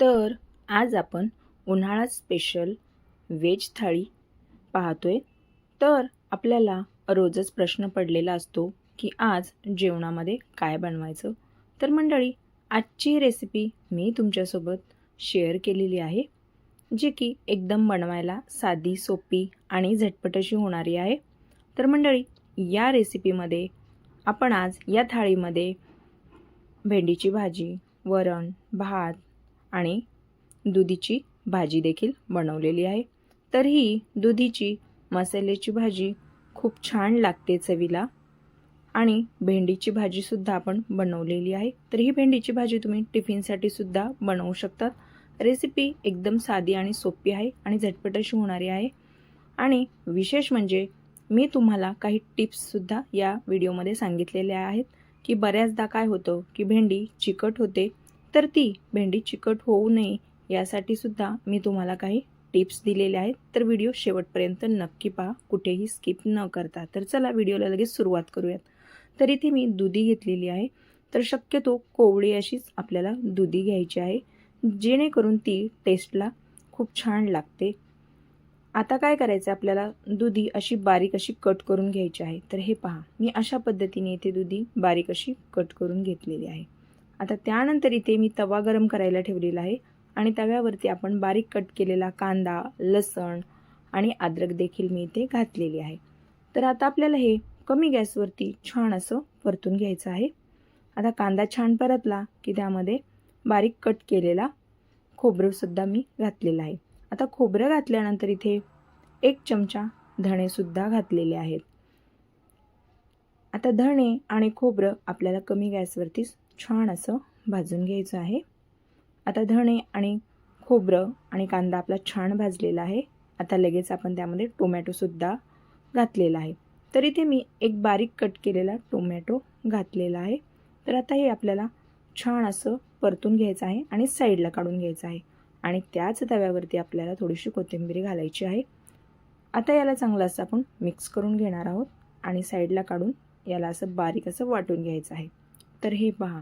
तर आज आपण उन्हाळा स्पेशल व्हेज थाळी पाहतोय. तर आपल्याला रोजच प्रश्न पडलेला असतो की आज जेवणामध्ये काय बनवायचं. तर मंडळी, आजची रेसिपी मी तुमच्यासोबत शेअर केलेली आहे, जी की एकदम बनवायला साधी, सोपी आणि झटपट अशी होणारी आहे. तर मंडळी, या रेसिपीमध्ये आपण आज या थाळीमध्ये भेंडीची भाजी, वरण, भात आणि दुधीची भाजी देखील बनवलेली आहे. तर ही दुधीची मसाल्याची भाजी खूप छान लागते चवीला आणि भेंडीची भाजीसुद्धा आपण बनवलेली आहे. तर ही भेंडीची भाजी तुम्ही टिफिनसाठी सुद्धा बनवू शकतात. रेसिपी एकदम साधी आणि सोपी आहे आणि झटपट अशी होणारी आहे. आणि विशेष म्हणजे मी तुम्हाला काही टिप्ससुद्धा या व्हिडिओमध्ये सांगितलेल्या आहेत की बऱ्याचदा काय होतं की भेंडी चिकट होते. तर ती भेंडी चिकट होऊ नये यासाठी सुद्धा मी तुम्हाला काही टिप्स दिलेल्या आहेत. तर व्हिडिओ शेवटपर्यंत नक्की पहा, कुठेही स्किप न करता. तर चला व्हिडिओला लगेच सुरुवात करूयात. तर इथे मी दुधी घेतलेली आहे. तर शक्यतो कोवळी अशीच आपल्याला दुधी घ्यायची आहे, जेणेकरून ती टेस्टला खूप छान लागते. आता काय करायचं, आपल्याला दुधी अशी बारीक अशी कट करून घ्यायची आहे. तर हे पहा, मी अशा पद्धतीने इथे दुधी बारीक अशी कट करून घेतलेली आहे. आता त्यानंतर इथे मी तवा गरम करायला ठेवलेला आहे आणि तव्यावरती आपण बारीक कट केलेला कांदा, लसण आणि अद्रक देखील मी इथे घातलेली आहे. तर आता आपल्याला हे कमी गॅसवरती छान असं परतून घ्यायचं आहे. आता कांदा छान परतला की त्यामध्ये बारीक कट केलेला खोबरंसुद्धा मी घातलेलं आहे. आता खोबरं घातल्यानंतर इथे 1 चमचा धणेसुद्धा घातलेले आहेत. आता धणे आणि खोबरं आपल्याला कमी गॅसवरतीच छान असं भाजून घ्यायचं आहे. आता धणे आणि खोबरं आणि कांदा आपला छान भाजलेला आहे. आता लगेच आपण त्यामध्ये टोमॅटोसुद्धा घातलेला आहे. तर इथे मी एक बारीक कट केलेला टोमॅटो घातलेला आहे. तर आता हे आपल्याला छान असं परतून घ्यायचं आहे आणि साईडला काढून घ्यायचं आहे. आणि त्याच तव्यावरती आपल्याला थोडीशी कोथिंबीर घालायची आहे. आता याला चांगलं असं आपण मिक्स करून घेणार आहोत आणि साईडला काढून याला असं बारीक असं वाटून घ्यायचं आहे. तर हे पहा,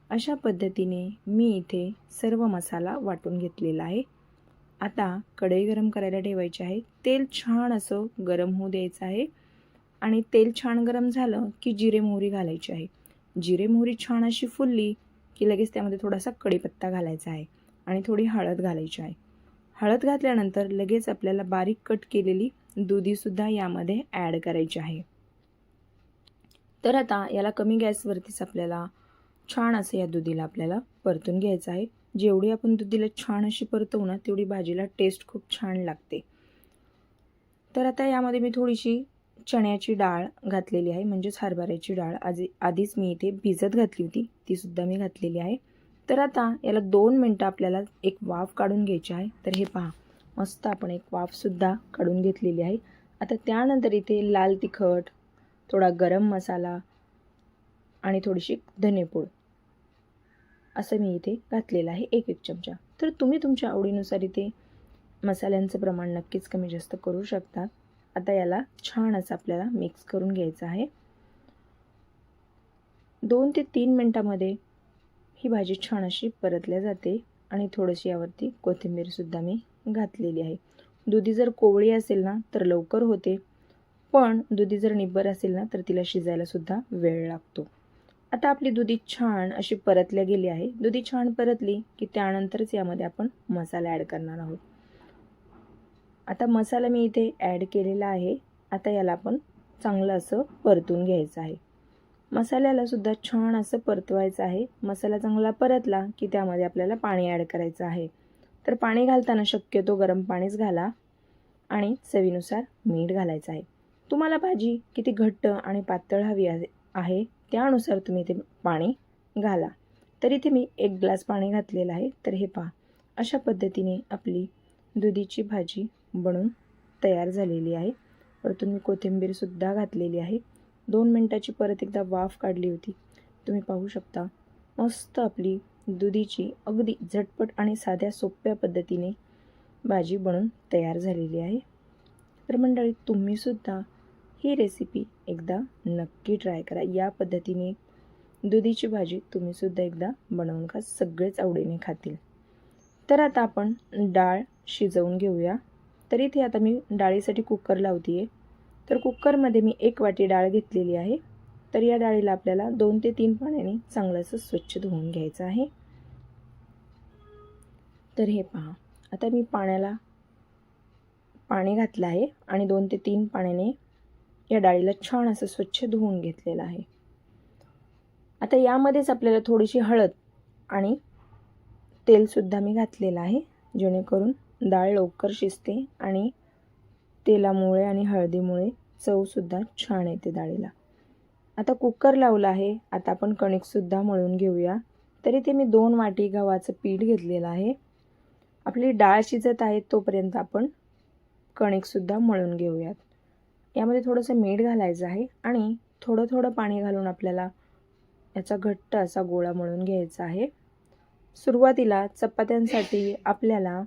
अशा पद्धतीने मी इथे सर्व मसाला वाटून घेतलेला आहे. आता कढई गरम करायला ठेवायची आहे. तेल छान असं गरम होऊ द्यायचं आहे आणि तेल छान गरम झालं की जिरे मोहरी घालायची आहे. जिरे मोहरी छान अशी फुलली की लगेच त्यामध्ये थोडासा कढीपत्ता घालायचा आहे आणि थोडी हळद घालायची आहे. हळद घातल्यानंतर लगेच आपल्याला बारीक कट केलेली दुधीसुद्धा यामध्ये ॲड करायची आहे. तर आता याला कमी गॅसवरतीच आपल्याला छान असं या दुधीला आपल्याला परतून घ्यायचं आहे. जेवढी आपण दुधीला छान अशी परतवू ना, तेवढी भाजीला टेस्ट खूप छान लागते. तर आता यामध्ये मी थोडीशी चण्याची डाळ घातलेली आहे, म्हणजेच हरभऱ्याची डाळ आधीच मी इथे भिजत घातली होती, तीसुद्धा मी घातलेली आहे. तर आता याला 2 मिनटं आपल्याला एक वाफ काढून घ्यायची आहे. तर हे पहा, मस्त आपण एक वाफसुद्धा काढून घेतलेली आहे. आता त्यानंतर इथे लाल तिखट, थोडा गरम मसाला आणि थोडीशी धनेपूड असं मी इथे घातलेलं आहे, 1 चमचा. तर तुम्ही तुमच्या आवडीनुसार इथे मसाल्यांचं प्रमाण नक्कीच कमी जास्त करू शकता. आता याला छान असं आपल्याला मिक्स करून घ्यायचं आहे. 2 ते 3 मिनटामध्ये ही भाजी छान अशी परतल्या जाते आणि थोडीशी यावरती कोथिंबीरसुद्धा मी घातलेली आहे. दुधी जर कोवळी असेल ना तर लवकर होते, पण दुधी जर निब्बर असेल ना तर तिला शिजायलासुद्धा वेळ लागतो. आता आपली दुधी छान अशी परतल्या गेली आहे. दुधी छान परतली की त्यानंतरच यामध्ये आपण मसाला ॲड करणार आहोत. आता मसाला मी इथे ॲड केलेला आहे. आता याला आपण चांगलं असं परतून घ्यायचं आहे. मसाल्याला सुद्धा छान असं परतवायचं आहे. मसाला चांगला परतला की त्यामध्ये आपल्याला पाणी ॲड करायचं आहे. तर पाणी घालताना शक्यतो गरम पाणीच घाला आणि चवीनुसार मीठ घालायचं आहे. तुम्हाला भाजी किती घट्ट आणि पातळ हवी आहे त्यानुसार तुम्ही इथे पाणी घाला. तर इथे मी 1 ग्लास पाणी घातलेलं आहे. तर हे पहा, अशा पद्धतीने आपली दुधीची भाजी बनून तयार झालेली आहे. परतून मी कोथिंबीरसुद्धा घातलेली आहे. 2 मिनटाची परत एकदा वाफ काढली होती. तुम्ही पाहू शकता, मस्त आपली दुधीची अगदी झटपट आणि साध्या सोप्या पद्धतीने भाजी बनून तयार झालेली आहे. तर मंडळी, तुम्हीसुद्धा ही रेसिपी एकदा नक्की ट्राय करा. या पद्धतीने दुधीची भाजी तुम्हीसुद्धा एकदा बनवून खा, सगळेच आवडीने खातील. तर आता आपण डाळ शिजवून घेऊया. तर इथे आता मी डाळीसाठी कुकर लावते आहे. तर कुकरमध्ये मी 1 वाटी डाळ घेतलेली आहे. तर या डाळीला आपल्याला 2 ते 3 पाण्याने चांगलं असं स्वच्छ धुवून घ्यायचं आहे. तर हे पहा, आता मी पाणी घातलं आहे आणि 2 ते 3 पाण्याने या डाळीला छान असं स्वच्छ धुवून घेतलेलं आहे. आता यामध्येच आपल्याला थोडीशी हळद आणि तेलसुद्धा मी घातलेलं आहे, जेणेकरून डाळ लवकर शिजते आणि तेलामुळे आणि हळदीमुळे चवसुद्धा छान येते डाळीला. आता कुकर लावला आहे. आता आपण कणिकसुद्धा मळून घेऊया. तरी ते मी 2 वाटी गव्हाचं पीठ घेतलेलं आहे. आपली डाळ शिजत आहे तोपर्यंत आपण कणिकसुद्धा मळून घेऊयात. यामध्ये थोडंसं मीठ घालायचं आहे आणि थोडं थोडं पाणी घालून आपल्याला याचा घट्ट असा गोळा मळून घ्यायचा आहे. सुरुवातीला चपात्यांसाठी आपल्याला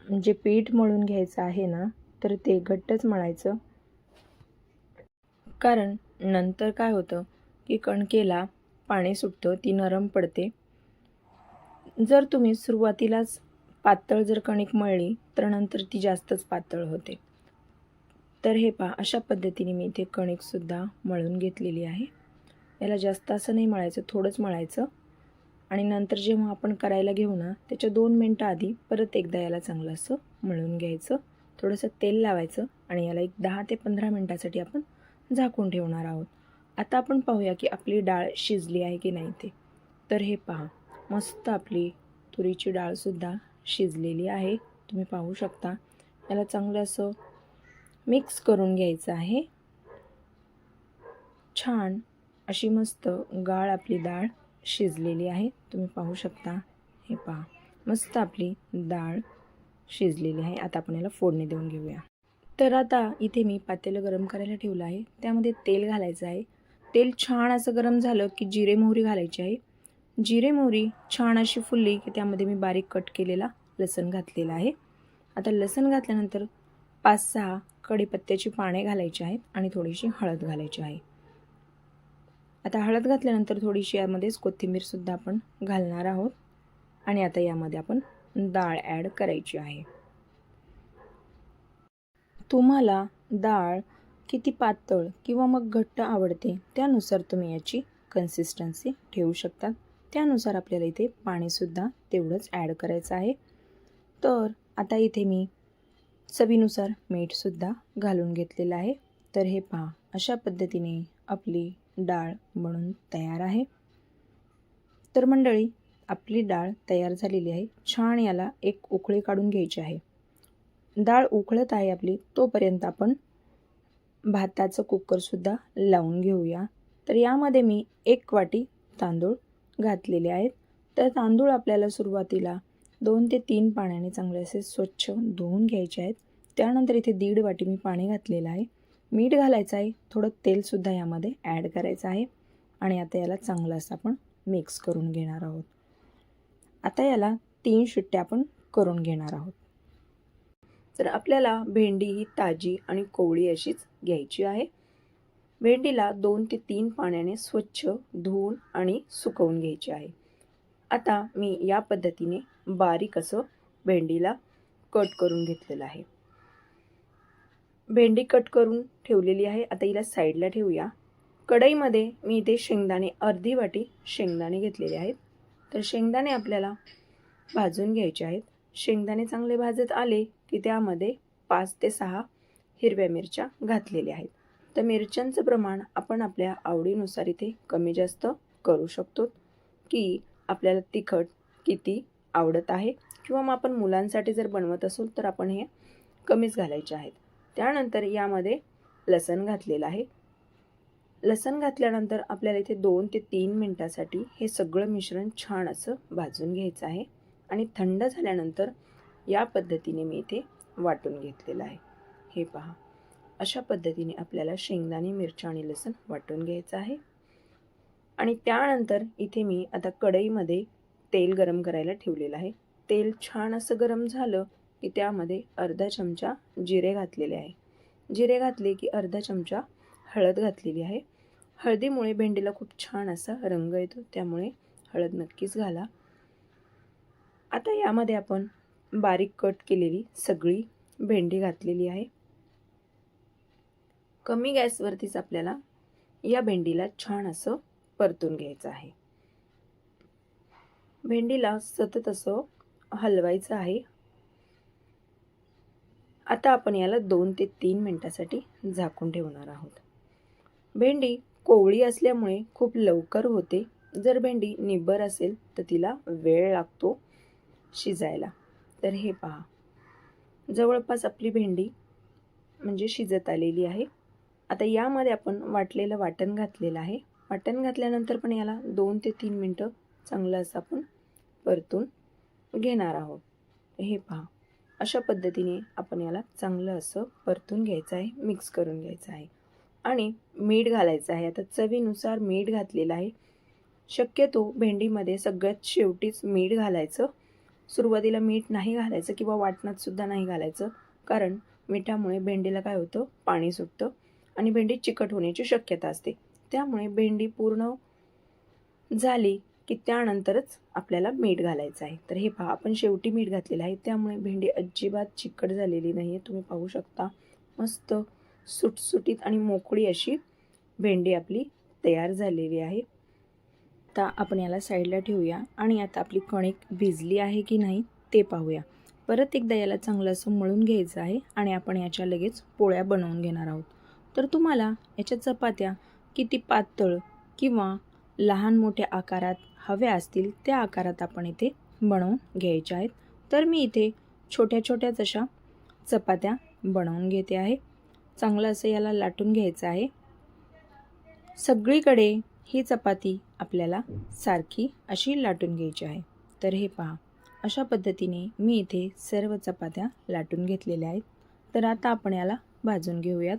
जे पीठ मळून घ्यायचं आहे ना, तर ते घट्टच मळायचं. कारण नंतर काय होतं की कणकेला पाणी सुटतं, ती नरम पडते. जर तुम्ही सुरुवातीलाच पातळ जर कणिक मळली तर नंतर ती जास्तच पातळ होते. तर हे पहा, अशा पद्धतीने मी इथे कणिकसुद्धा मळून घेतलेली आहे. याला जास्त असं नाही मळायचं, थोडंच मळायचं आणि नंतर जेव्हा आपण करायला घेऊ ना, त्याच्या 2 मिनटं आधी परत एकदा याला चांगलं असं मळून घ्यायचं. थोडंसं तेल लावायचं आणि याला एक 10 ते 15 मिनटासाठी आपण झाकून ठेवणार आहोत. आता आपण पाहूया की आपली डाळ शिजली आहे की नाही ते. तर हे पहा, मस्त आपली तुरीची डाळसुद्धा शिजलेली आहे. तुम्ही पाहू शकता. याला चांगलं असं मिक्स करून घ्यायचं आहे. छान अशी मस्त गाळ आपली डाळ शिजलेली आहे. तुम्ही पाहू शकता. हे पहा, मस्त आपली डाळ शिजलेली आहे. आता आपण याला फोडणी देऊन घेऊया. तर आता इथे मी पातेलं गरम करायला ठेवलं आहे. त्यामध्ये तेल घालायचं आहे. तेल छान असं गरम झालं की जिरे मोहरी घालायची आहे. जिरे मोहरी छान अशी फुलली की त्यामध्ये मी बारीक कट केलेला लसूण घातलेला आहे. आता लसूण घातल्यानंतर 5-6 कढीपत्त्याची पाने घालायची आहेत आणि थोडीशी हळद घालायची आहे. आता हळद घातल्यानंतर थोडीशी यामध्येच कोथिंबीरसुद्धा आपण घालणार आहोत आणि आता यामध्ये आपण डाळ ॲड करायची आहे. तुम्हाला डाळ किती पातळ किंवा मग घट्ट आवडते त्यानुसार तुम्ही याची कन्सिस्टन्सी ठेवू शकता. त्यानुसार आपल्याला इथे पाणीसुद्धा तेवढंच ॲड करायचं आहे. तर आता इथे मी चवीनुसार मीठसुद्धा घालून घेतलेलं आहे. तर हे पहा, अशा पद्धतीने आपली डाळ बनून तयार आहे. तर मंडळी, आपली डाळ तयार झालेली आहे. छान याला एक उकळी काढून घ्यायची आहे. डाळ उकळत आहे आपली तोपर्यंत आपण भाताचं कुकरसुद्धा लावून घेऊया. तर यामध्ये मी 1 वाटी तांदूळ घातलेले आहेत. तर तांदूळ आपल्याला सुरुवातीला 2 ते 3 पाण्याने चांगले असे स्वच्छ धुवून घ्यायचे आहेत. त्यानंतर इथे 1.5 वाटी मी पाणी घातलेलं आहे. मीठ घालायचं आहे. थोडं तेलसुद्धा यामध्ये ॲड करायचं आहे आणि आता याला चांगलं असं आपण मिक्स करून घेणार आहोत. आता याला 3 शिट्ट्या आपण करून घेणार आहोत. तर आपल्याला भेंडी ही ताजी आणि कोवळी अशीच घ्यायची आहे. भेंडीला 2 ते 3 पाण्याने स्वच्छ धुवून आणि सुकवून घ्यायची आहे. आता मी या पद्धतीने बारीक असं भेंडीला कट करून घेतलेलं आहे. भेंडी कट करून ठेवलेली आहे. आता हिला साईडला ठेवूया. कढईमध्ये मी इथे शेंगदाणे, अर्धी वाटी शेंगदाणे घेतलेले आहेत. तर शेंगदाणे आपल्याला भाजून घ्यायचे आहेत. शेंगदाणे चांगले भाजत आले की त्यामध्ये 5 ते 6 हिरव्या मिरच्या घातलेल्या आहेत. तर मिरच्यांचं प्रमाण आपण आपल्या आवडीनुसार इथे कमी जास्त करू शकतो की आपल्याला तिखट किती आवडत आहे, किंवा मग आपण मुलांसाठी जर बनवत असू तर आपण हे कमीच घालायचे आहेत. त्यानंतर यामध्ये लसूण घातलेलं आहे. लसूण घातल्यानंतर आपल्याला इथे 2 ते 3 मिनिटासाठी हे सगळं मिश्रण छान असं भाजून घ्यायचं आहे आणि थंड झाल्यानंतर या पद्धतीने मी इथे वाटून घेतलेलं आहे. हे पहा, अशा पद्धतीने आपल्याला शेंगदाणे, मिरच्या आणि लसूण वाटून घ्यायचं आहे. आणि त्यानंतर इथे मी आता कढईमध्ये तेल गरम करायला ठेवलेलं आहे. तेल छान असं गरम झालं की त्यामध्ये अर्धा चमचा जिरे घातलेले आहे. जिरे घातले की अर्धा चमचा हळद घातलेली आहे. हळदीमुळे भेंडीला खूप छान असा रंग येतो, त्यामुळे हळद नक्कीच घाला. आता यामध्ये आपण बारीक कट केलेली सगळी भेंडी घातलेली आहे. कमी गॅसवरतीच आपल्याला या भेंडीला छान असं परतून घ्यायचं आहे. भेंडीला सतत असं हलवायचं आहे. आता आपण याला 2 ते 3 मिनिटासाठी झाकून ठेवणार आहोत. भेंडी कोवळी असल्यामुळे खूप लवकर होते. जर भेंडी निब्बर असेल तर तिला वेळ लागतो शिजायला. तर हे पहा, जवळपास आपली भेंडी म्हणजे शिजत आलेली आहे. आता यामध्ये आपण वाटलेलं वाटण घातलेलं आहे. वाटण घातल्यानंतर पण याला 2 ते 3 मिनटं चांगलं असं आपण परतून घेणार आहोत. हे पहा, अशा पद्धतीने आपण याला चांगलं असं परतून घ्यायचं आहे, मिक्स करून घ्यायचं आहे. आणि मीठ घालायचं आहे. आता चवीनुसार मीठ घातलेलं आहे. शक्यतो भेंडीमध्ये सगळ्यात शेवटीच मीठ घालायचं. सुरुवातीला मीठ नाही घालायचं किंवा वाटणात सुद्धा नाही घालायचं, कारण मिठामुळे भेंडीला काय होतं, पाणी सुटतं आणि भेंडी चिकट होण्याची शक्यता असते. त्यामुळे भेंडी पूर्ण झाली की त्यानंतरच आपल्याला मीठ घालायचं आहे. तर हे पहा, आपण शेवटी मीठ घातलेलं आहे, त्यामुळे भेंडी अजिबात चिकट झालेली नाही आहे. तुम्ही पाहू शकता, मस्त सुटसुटीत आणि मोकळी अशी भेंडी आपली तयार झालेली आहे. आता आपण याला साईडला ठेवूया आणि आता आपली कणिक भिजली आहे की नाही ते पाहूया. परत एकदा याला चांगलं असं मळून घ्यायचं आहे आणि आपण याच्या लगेच पोळ्या बनवून घेणार आहोत. तर तुम्हाला याच्या चपात्या किती पातळ किंवा लहान मोठ्या आकारात हव्या असतील त्या आकारात आपण इथे बनवून घ्यायच्या आहेत. तर मी इथे छोट्या छोट्याच अशा चपात्या बनवून घेते आहे. चांगलं असं याला लाटून घ्यायचं आहे. सगळीकडे ही चपाती आपल्याला सारखी अशी लाटून घ्यायची आहे. तर हे पहा, अशा पद्धतीने मी इथे सर्व चपात्या लाटून घेतलेल्या आहेत. तर आता आपण याला भाजून घेऊयात.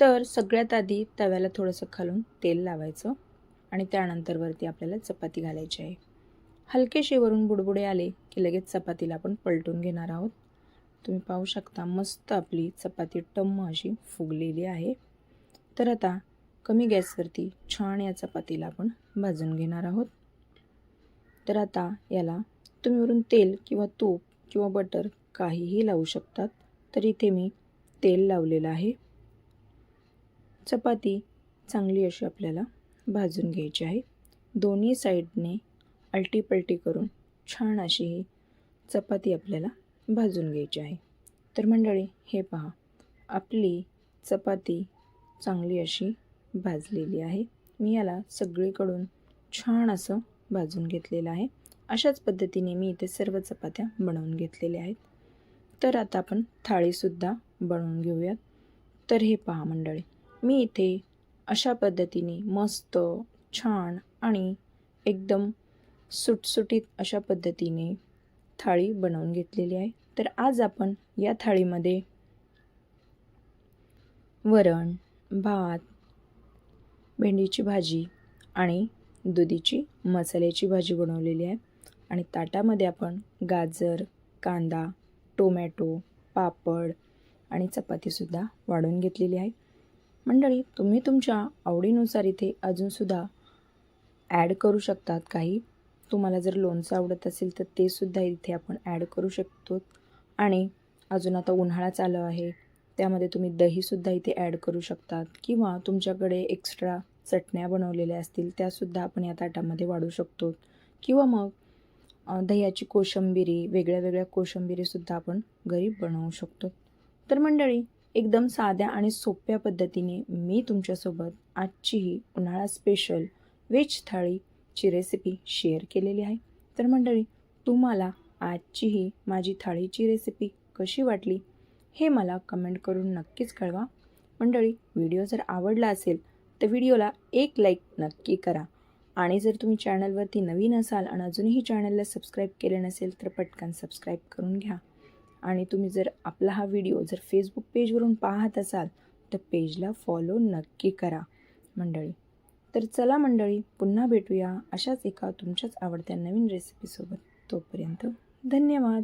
तर सगळ्यात आधी तव्याला थोडंसं खालून तेल लावायचं आणि त्यानंतर वरती आपल्याला चपाती घालायची आहे. हलकेसे वरून बुडबुडे आले की लगेच चपातीला आपण पलटून घेणार आहोत. तुम्ही पाहू शकता, मस्त आपली चपाती टम्म अशी फुगलेली आहे. तर आता कमी गॅसवरती छान या चपातीला आपण भाजून घेणार आहोत. तर आता याला तुम्ही वरून तेल किंवा तूप किंवा बटर काहीही लावू शकतात. तर इथे मी तेल लावलेलं आहे. चपाती चांगली अशी आपल्याला भाजून घ्यायची आहे. दोन्ही साईडने अलटीपलटी करून छान अशी ही चपाती आपल्याला भाजून घ्यायची आहे. तर मंडळी, हे पहा, आपली चपाती चांगली अशी भाजलेली आहे. मी याला सगळीकडून छान असं भाजून घेतलेलं आहे. अशाच पद्धतीने मी इथे सर्व चपात्या बनवून घेतलेल्या आहेत. तर आता आपण थाळीसुद्धा बनवून घेऊयात. तर हे पहा मंडळी, मी इथे अशा पद्धतीने मस्त छान आणि एकदम सुटसुटीत अशा पद्धतीने थाळी बनवून घेतलेली आहे. तर आज आपण या थाळीमध्ये वरण, भात, भेंडीची भाजी आणि दुधीची मसाल्याची भाजी बनवलेली आहे. आणि ताटामध्ये आपण गाजर, कांदा, टोमॅटो, पापड आणि चपातीसुद्धा वाढून घेतलेली आहे. मंडळी, तुम्ही तुमच्या आवडीनुसार इथे अजूनसुद्धा ॲड करू शकतात. काही तुम्हाला जर लोणचं आवडत असेल तर ते सुद्धा इथे आपण ॲड करू शकतो. आणि अजून आता उन्हाळा चालू आहे, त्यामध्ये तुम्ही दहीसुद्धा इथे ॲड करू शकतात. किंवा तुमच्याकडे एक्स्ट्रा चटण्या बनवलेल्या असतील त्यासुद्धा आपण या ताटामध्ये वाढू शकतो. किंवा मग दह्याची कोशिंबिरी, वेगळ्या वेगळ्या कोशिंबिरीसुद्धा आपण घरी बनवू शकतो. तर मंडळी, एकदम साध्या आणि सोप्या पद्धतीने मी तुमच्यासोबत आजची ही उन्हाळा स्पेशल व्हेज थाळीची रेसिपी शेअर केलेली आहे. तर मंडळी, तुम्हाला आजची ही माझी थाळीची रेसिपी कशी वाटली हे मला कमेंट करून नक्कीच कळवा. मंडळी, व्हिडिओ जर आवडला असेल तर व्हिडिओला एक लाईक नक्की करा. आणि जर तुम्ही चॅनलवरती नवीन असाल आणि अजूनही चॅनलला सबस्क्राईब केले नसेल तर पटकन सबस्क्राईब करून घ्या. आणि तुम्ही जर आपला हा व्हिडिओ जर फेसबुक पेजवरून पाहत असाल तर पेजला फॉलो नक्की करा मंडळी. तर चला मंडळी, पुन्हा भेटूया अशाच एका तुमच्याच आवडत्या नवीन रेसिपीसोबत. तोपर्यंत धन्यवाद.